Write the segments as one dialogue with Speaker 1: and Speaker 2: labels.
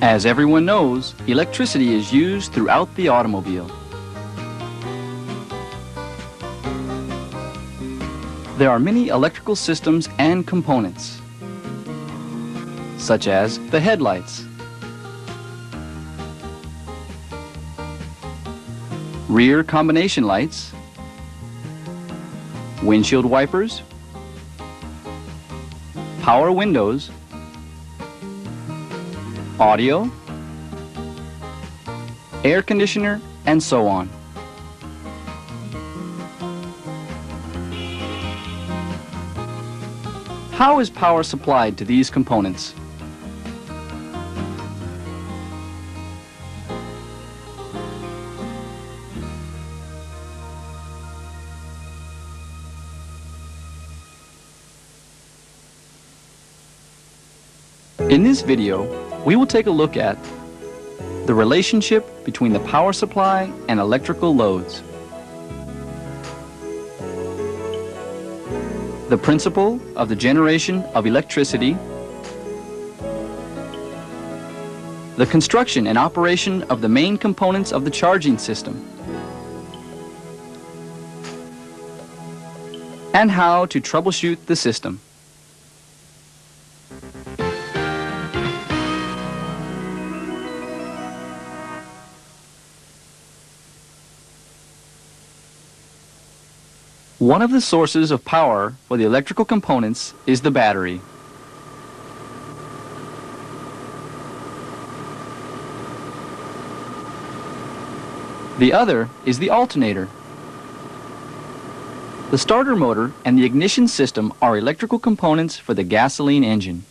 Speaker 1: As everyone knows, electricity is used throughout the automobile. There are many electrical systems and components, such as the headlights, rear combination lights, windshield wipers, power windows, audio, air conditioner, and so on. How is power supplied to these components? In this video, we will take a look at the relationship between the power supply and electrical loads, the principle of the generation of electricity, the construction and operation of the main components of the charging system, and how to troubleshoot the system. One of the sources of power for the electrical components is the battery. The other is the alternator. The starter motor and the ignition system are electrical components for the gasoline engine.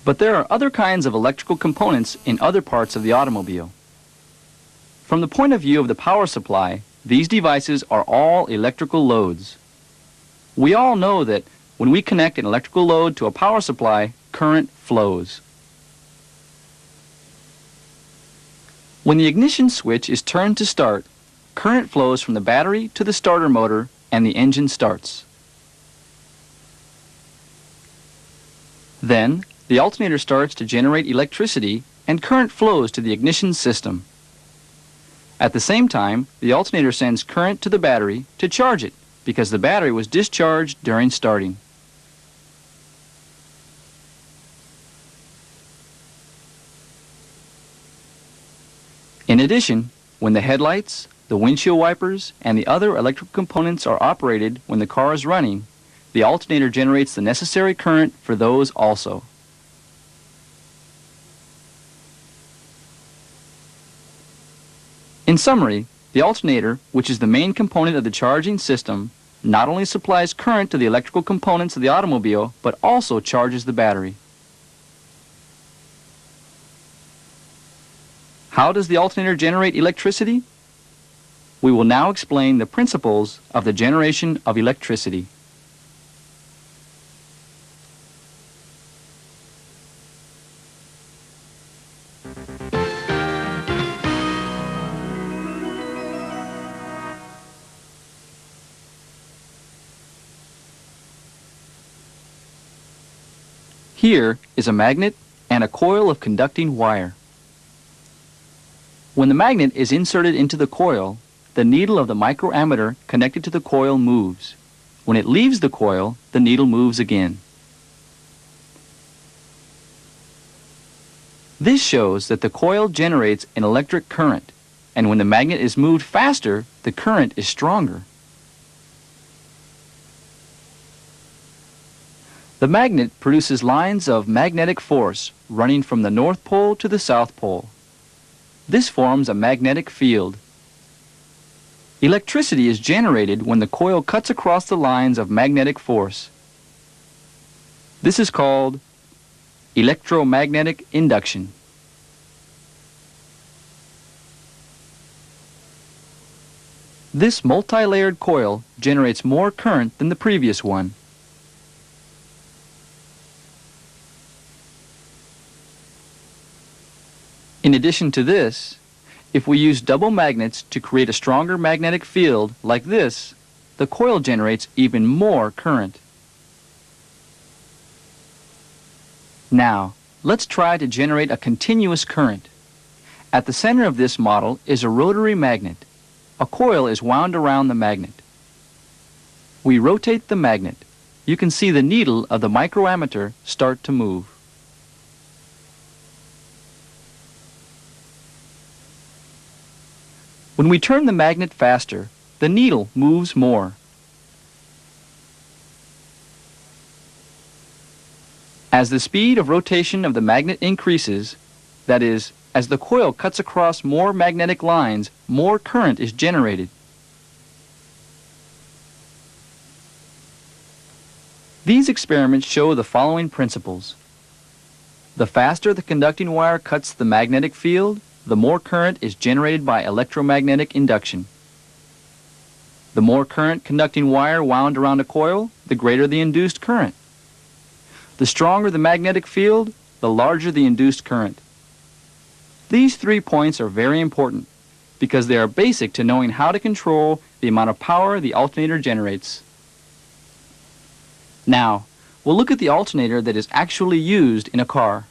Speaker 1: But there are other kinds of electrical components in other parts of the automobile. From the point of view of the power supply, these devices are all electrical loads. We all know that when we connect an electrical load to a power supply, current flows. When the ignition switch is turned to start, current flows from the battery to the starter motor and the engine starts. Then, the alternator starts to generate electricity and current flows to the ignition system. At the same time, the alternator sends current to the battery to charge it because the battery was discharged during starting. In addition, when the headlights, the windshield wipers, and the other electrical components are operated when the car is running, the alternator generates the necessary current for those also. In summary, the alternator, which is the main component of the charging system, not only supplies current to the electrical components of the automobile, but also charges the battery. How does the alternator generate electricity? We will now explain the principles of the generation of electricity. Here is a magnet and a coil of conducting wire. When the magnet is inserted into the coil, the needle of the microammeter connected to the coil moves. When it leaves the coil, the needle moves again. This shows that the coil generates an electric current, and when the magnet is moved faster, the current is stronger. The magnet produces lines of magnetic force running from the North Pole to the South Pole. This forms a magnetic field. Electricity is generated when the coil cuts across the lines of magnetic force. This is called electromagnetic induction. This multi-layered coil generates more current than the previous one. In addition to this, if we use double magnets to create a stronger magnetic field like this, the coil generates even more current. Now, let's try to generate a continuous current. At the center of this model is a rotary magnet. A coil is wound around the magnet. We rotate the magnet. You can see the needle of the microammeter start to move. When we turn the magnet faster, the needle moves more. As the speed of rotation of the magnet increases, that is, as the coil cuts across more magnetic lines, more current is generated. These experiments show the following principles. The faster the conducting wire cuts the magnetic field, the more current is generated by electromagnetic induction. The more current conducting wire wound around a coil, the greater the induced current. The stronger the magnetic field, the larger the induced current. These 3 points are very important because they are basic to knowing how to control the amount of power the alternator generates. Now, we'll look at the alternator that is actually used in a car.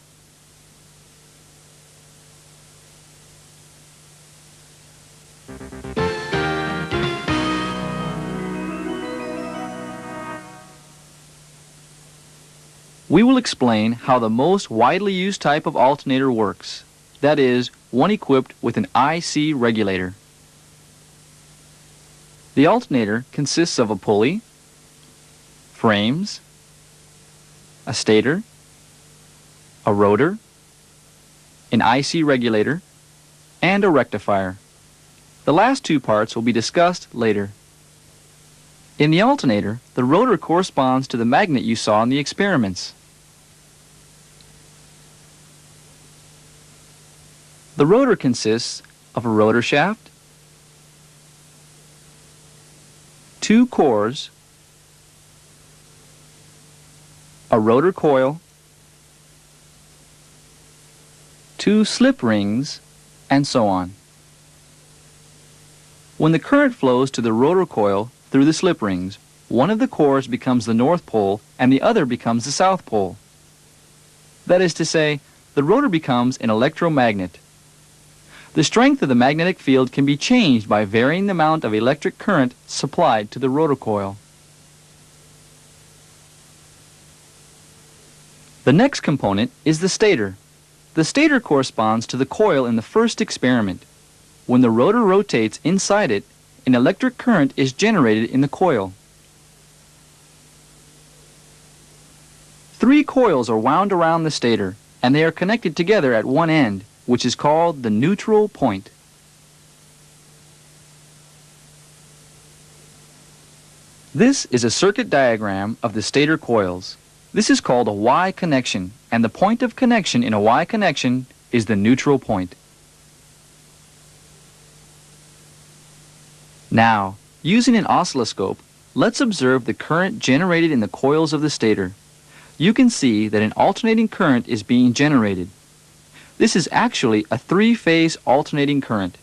Speaker 1: We will explain how the most widely used type of alternator works. That is, one equipped with an IC regulator. The alternator consists of a pulley, frames, a stator, a rotor, an IC regulator, and a rectifier. The last 2 parts will be discussed later. In the alternator, the rotor corresponds to the magnet you saw in the experiments. The rotor consists of a rotor shaft, 2 cores, a rotor coil, 2 slip rings, and so on. When the current flows to the rotor coil through the slip rings, one of the cores becomes the north pole and the other becomes the south pole. That is to say, the rotor becomes an electromagnet. The strength of the magnetic field can be changed by varying the amount of electric current supplied to the rotor coil. The next component is the stator. The stator corresponds to the coil in the first experiment. When the rotor rotates inside it, an electric current is generated in the coil. 3 coils are wound around the stator, and they are connected together at one end, which is called the neutral point. This is a circuit diagram of the stator coils. This is called a Y connection, and the point of connection in a Y connection is the neutral point. Now, using an oscilloscope, let's observe the current generated in the coils of the stator. You can see that an alternating current is being generated. This is actually a 3-phase alternating current.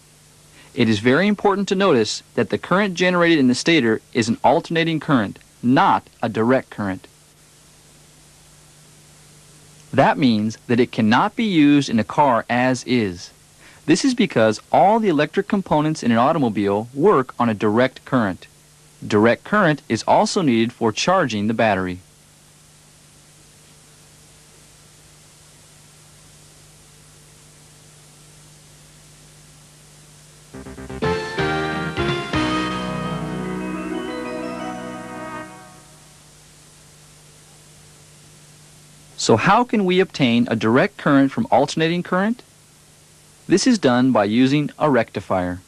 Speaker 1: It is very important to notice that the current generated in the stator is an alternating current, not a direct current. That means that it cannot be used in a car as is. This is because all the electric components in an automobile work on a direct current. Direct current is also needed for charging the battery. So how can we obtain a direct current from alternating current? This is done by using a rectifier.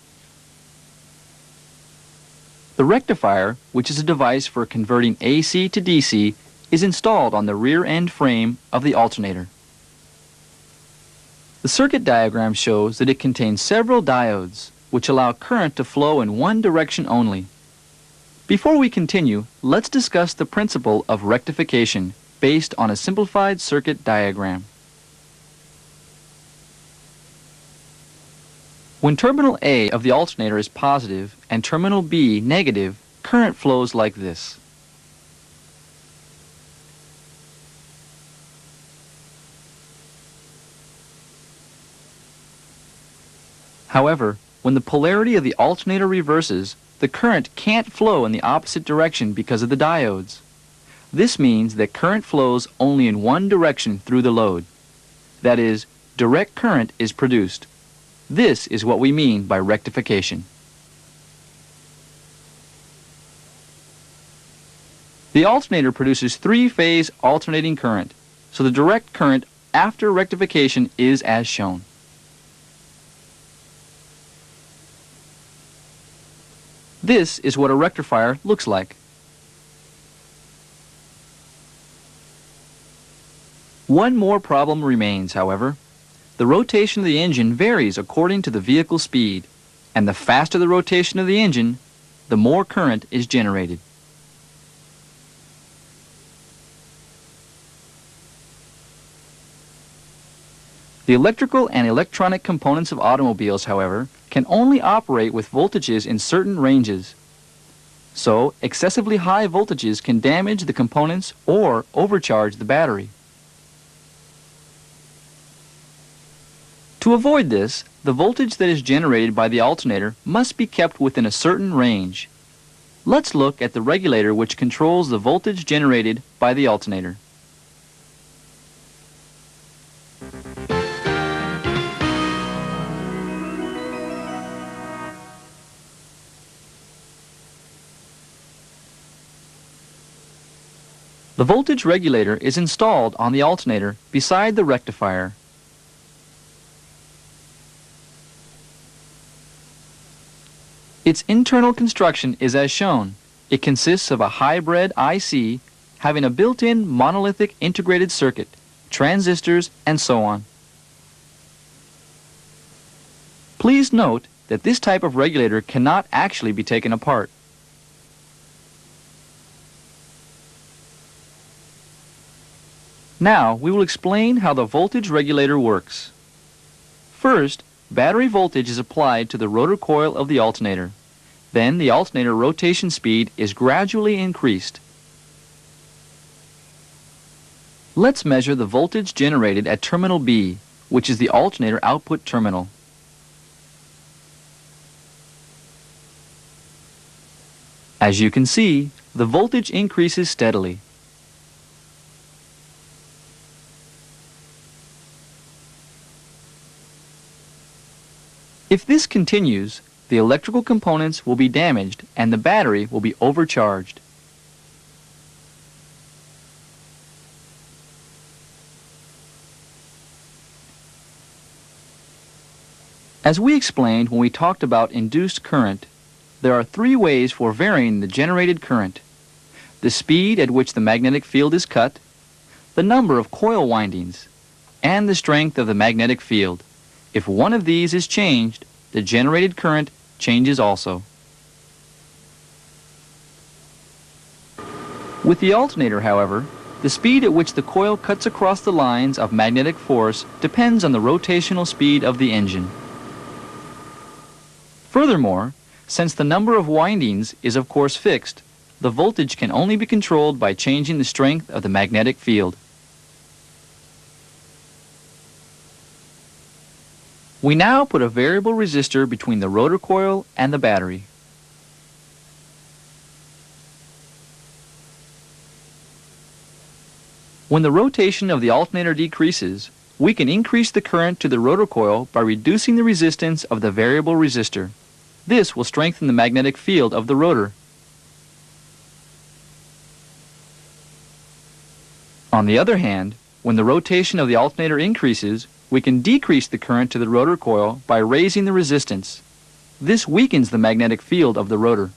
Speaker 1: The rectifier, which is a device for converting AC to DC, is installed on the rear end frame of the alternator. The circuit diagram shows that it contains several diodes, which allow current to flow in one direction only. Before we continue, let's discuss the principle of rectification based on a simplified circuit diagram. When terminal A of the alternator is positive and terminal B negative, current flows like this. However, when the polarity of the alternator reverses, the current can't flow in the opposite direction because of the diodes. This means that current flows only in one direction through the load. That is, direct current is produced. This is what we mean by rectification. The alternator produces three-phase alternating current, so the direct current after rectification is as shown. This is what a rectifier looks like. One more problem remains, however. The rotation of the engine varies according to the vehicle speed, and the faster the rotation of the engine, the more current is generated. The electrical and electronic components of automobiles, however, can only operate with voltages in certain ranges. So, excessively high voltages can damage the components or overcharge the battery. To avoid this, the voltage that is generated by the alternator must be kept within a certain range. Let's look at the regulator which controls the voltage generated by the alternator. The voltage regulator is installed on the alternator beside the rectifier. Its internal construction is as shown. It consists of a hybrid IC having a built-in monolithic integrated circuit, transistors, and so on. Please note that this type of regulator cannot actually be taken apart. Now we will explain how the voltage regulator works. First, battery voltage is applied to the rotor coil of the alternator. Then the alternator rotation speed is gradually increased. Let's measure the voltage generated at terminal B, which is the alternator output terminal. As you can see, the voltage increases steadily. If this continues, the electrical components will be damaged and the battery will be overcharged. As we explained when we talked about induced current, there are three ways for varying the generated current: the speed at which the magnetic field is cut, the number of coil windings, and the strength of the magnetic field. If one of these is changed, the generated current changes also. With the alternator, however, the speed at which the coil cuts across the lines of magnetic force depends on the rotational speed of the engine. Furthermore, since the number of windings is of course fixed, the voltage can only be controlled by changing the strength of the magnetic field. We now put a variable resistor between the rotor coil and the battery. When the rotation of the alternator decreases, we can increase the current to the rotor coil by reducing the resistance of the variable resistor. This will strengthen the magnetic field of the rotor. On the other hand, when the rotation of the alternator increases, we can decrease the current to the rotor coil by raising the resistance. This weakens the magnetic field of the rotor.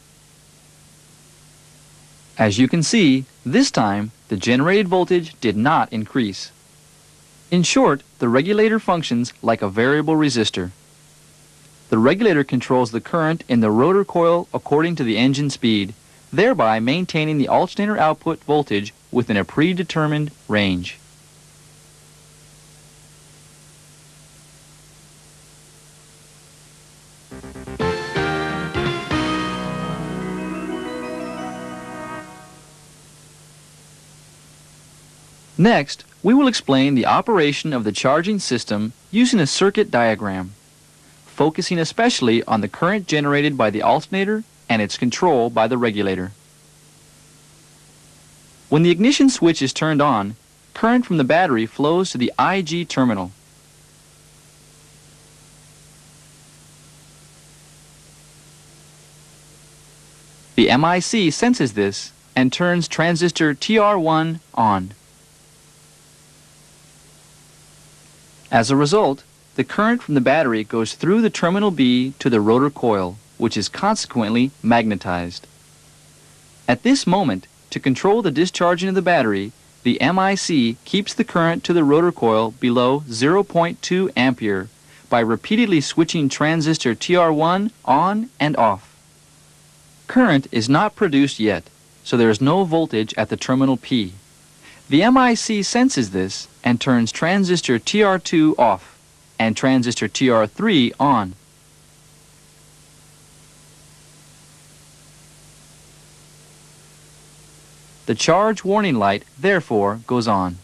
Speaker 1: As you can see, this time the generated voltage did not increase. In short, the regulator functions like a variable resistor. The regulator controls the current in the rotor coil according to the engine speed, thereby maintaining the alternator output voltage within a predetermined range. Next, we will explain the operation of the charging system using a circuit diagram. focusing especially on the current generated by the alternator and its control by the regulator. When the ignition switch is turned on, current from the battery flows to the IG terminal. The MIC senses this and turns transistor TR1 on. As a result, the current from the battery goes through the terminal B to the rotor coil, which is consequently magnetized. At this moment, to control the discharging of the battery, the MIC keeps the current to the rotor coil below 0.2 ampere by repeatedly switching transistor TR1 on and off. Current is not produced yet, so there is no voltage at the terminal P. The MIC senses this and turns transistor TR2 off and transistor TR3 on. The charge warning light, therefore, goes on.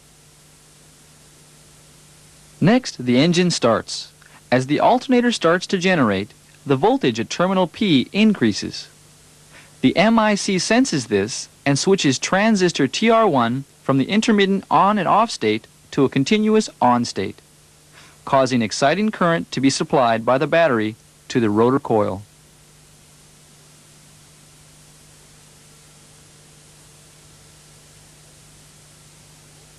Speaker 1: Next, the engine starts. As the alternator starts to generate, the voltage at terminal P increases. The MIC senses this and switches transistor TR1 from the intermittent on and off state to a continuous on state, causing exciting current to be supplied by the battery to the rotor coil.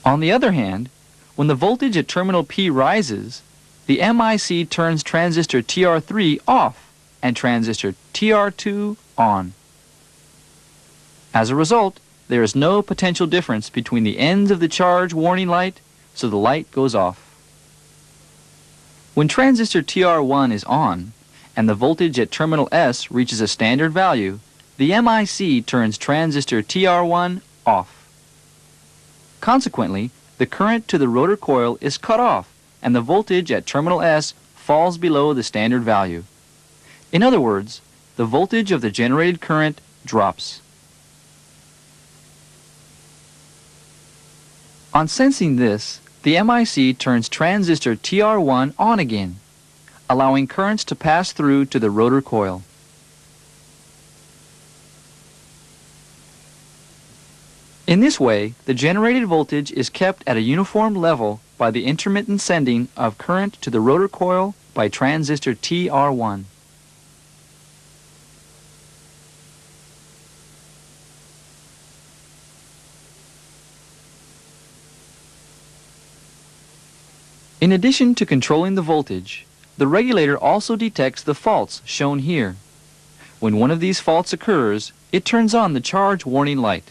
Speaker 1: On the other hand, when the voltage at terminal P rises, the MIC turns transistor TR3 off and transistor TR2 on. As a result, there is no potential difference between the ends of the charge warning light, so the light goes off. When transistor TR1 is on, and the voltage at terminal S reaches a standard value, the MIC turns transistor TR1 off. Consequently, the current to the rotor coil is cut off, and the voltage at terminal S falls below the standard value. In other words, the voltage of the generated current drops. On sensing this, the MIC turns transistor TR1 on again, allowing currents to pass through to the rotor coil. In this way, the generated voltage is kept at a uniform level by the intermittent sending of current to the rotor coil by transistor TR1. In addition to controlling the voltage, the regulator also detects the faults shown here. When one of these faults occurs, it turns on the charge warning light.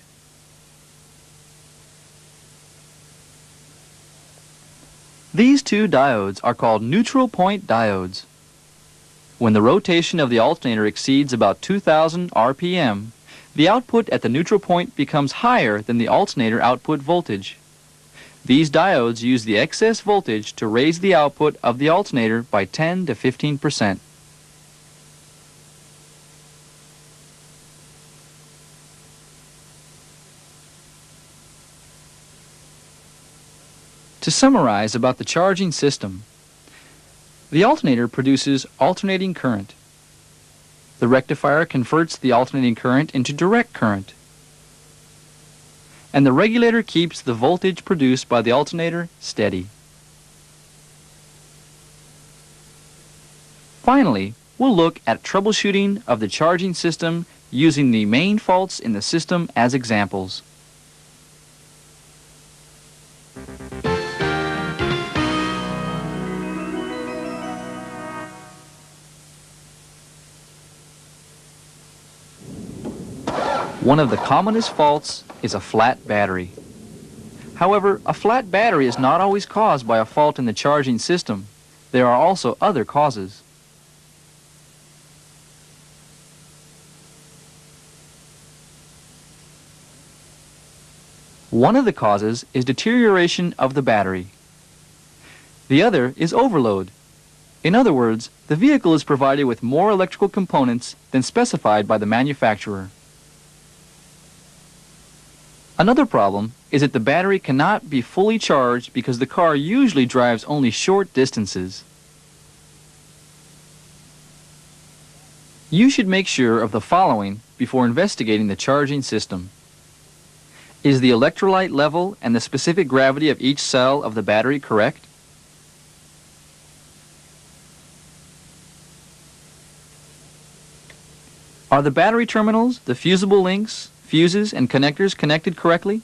Speaker 1: These two diodes are called neutral point diodes. When the rotation of the alternator exceeds about 2000 RPM, the output at the neutral point becomes higher than the alternator output voltage. These diodes use the excess voltage to raise the output of the alternator by 10 to 15%. To summarize about the charging system, the alternator produces alternating current. The rectifier converts the alternating current into direct current. And the regulator keeps the voltage produced by the alternator steady. Finally, we'll look at troubleshooting of the charging system using the main faults in the system as examples. One of the commonest faults is a flat battery. However, a flat battery is not always caused by a fault in the charging system. There are also other causes. One of the causes is deterioration of the battery. The other is overload. In other words, the vehicle is provided with more electrical components than specified by the manufacturer. Another problem is that the battery cannot be fully charged because the car usually drives only short distances. You should make sure of the following before investigating the charging system. Is the electrolyte level and the specific gravity of each cell of the battery correct? Are the battery terminals, the fusible links, fuses, and connectors connected correctly?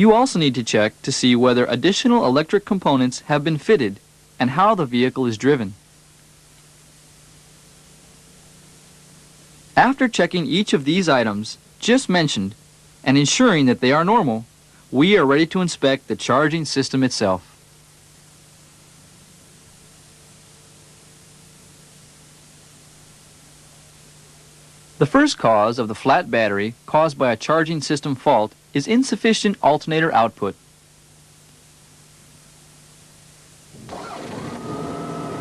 Speaker 1: You also need to check to see whether additional electric components have been fitted and how the vehicle is driven. After checking each of these items just mentioned and ensuring that they are normal, we are ready to inspect the charging system itself. The first cause of the flat battery caused by a charging system fault is insufficient alternator output.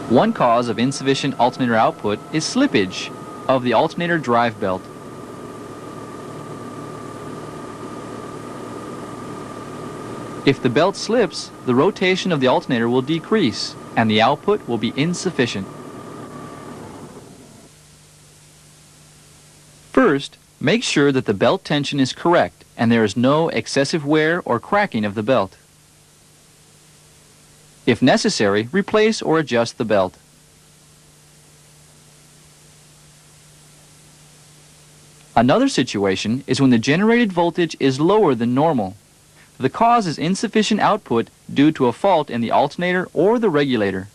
Speaker 1: One cause of insufficient alternator output is slippage of the alternator drive belt. If the belt slips, the rotation of the alternator will decrease and the output will be insufficient. First, make sure that the belt tension is correct and there is no excessive wear or cracking of the belt. If necessary, replace or adjust the belt. Another situation is when the generated voltage is lower than normal. The cause is insufficient output due to a fault in the alternator or the regulator.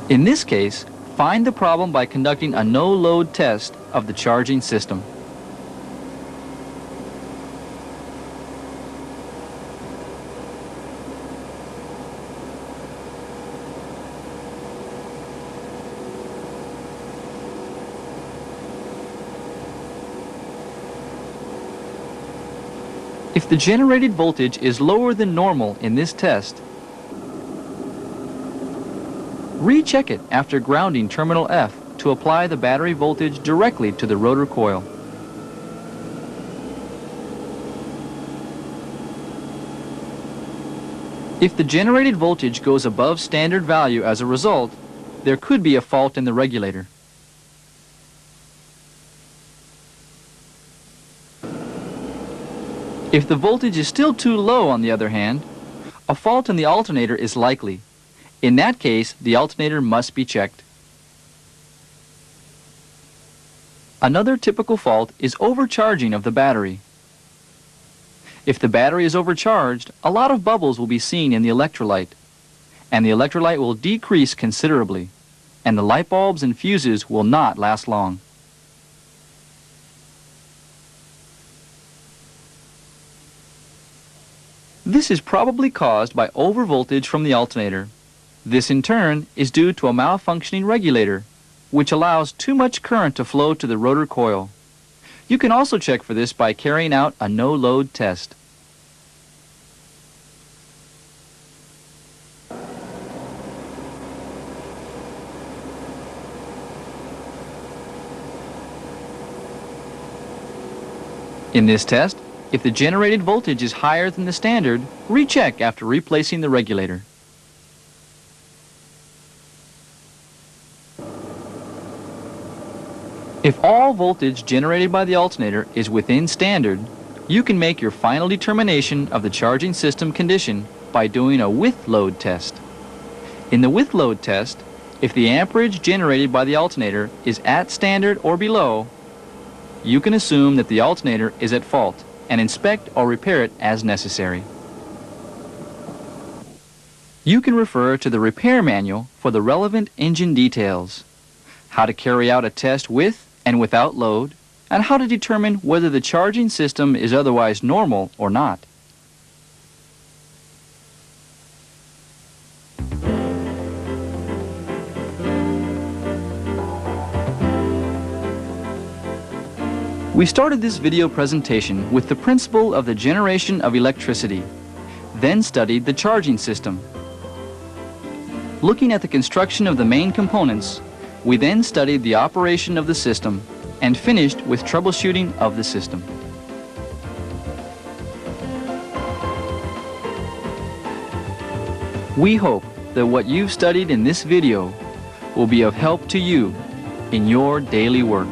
Speaker 1: In this case, find the problem by conducting a no-load test of the charging system. If the generated voltage is lower than normal in this test, recheck it after grounding terminal F to apply the battery voltage directly to the rotor coil. If the generated voltage goes above standard value as a result, there could be a fault in the regulator. If the voltage is still too low, on the other hand, a fault in the alternator is likely. In that case, the alternator must be checked. Another typical fault is overcharging of the battery. If the battery is overcharged, a lot of bubbles will be seen in the electrolyte, and the electrolyte will decrease considerably, and the light bulbs and fuses will not last long. This is probably caused by overvoltage from the alternator. This in turn is due to a malfunctioning regulator, which allows too much current to flow to the rotor coil. You can also check for this by carrying out a no-load test. In this test, if the generated voltage is higher than the standard, recheck after replacing the regulator. If all voltage generated by the alternator is within standard, you can make your final determination of the charging system condition by doing a with-load test. In the with-load test, if the amperage generated by the alternator is at standard or below, you can assume that the alternator is at fault and inspect or repair it as necessary. You can refer to the repair manual for the relevant engine details, how to carry out a test with and without load, and how to determine whether the charging system is otherwise normal or not. We started this video presentation with the principle of the generation of electricity, then studied the charging system. Looking at the construction of the main components, we then studied the operation of the system and finished with troubleshooting of the system. We hope that what you've studied in this video will be of help to you in your daily work.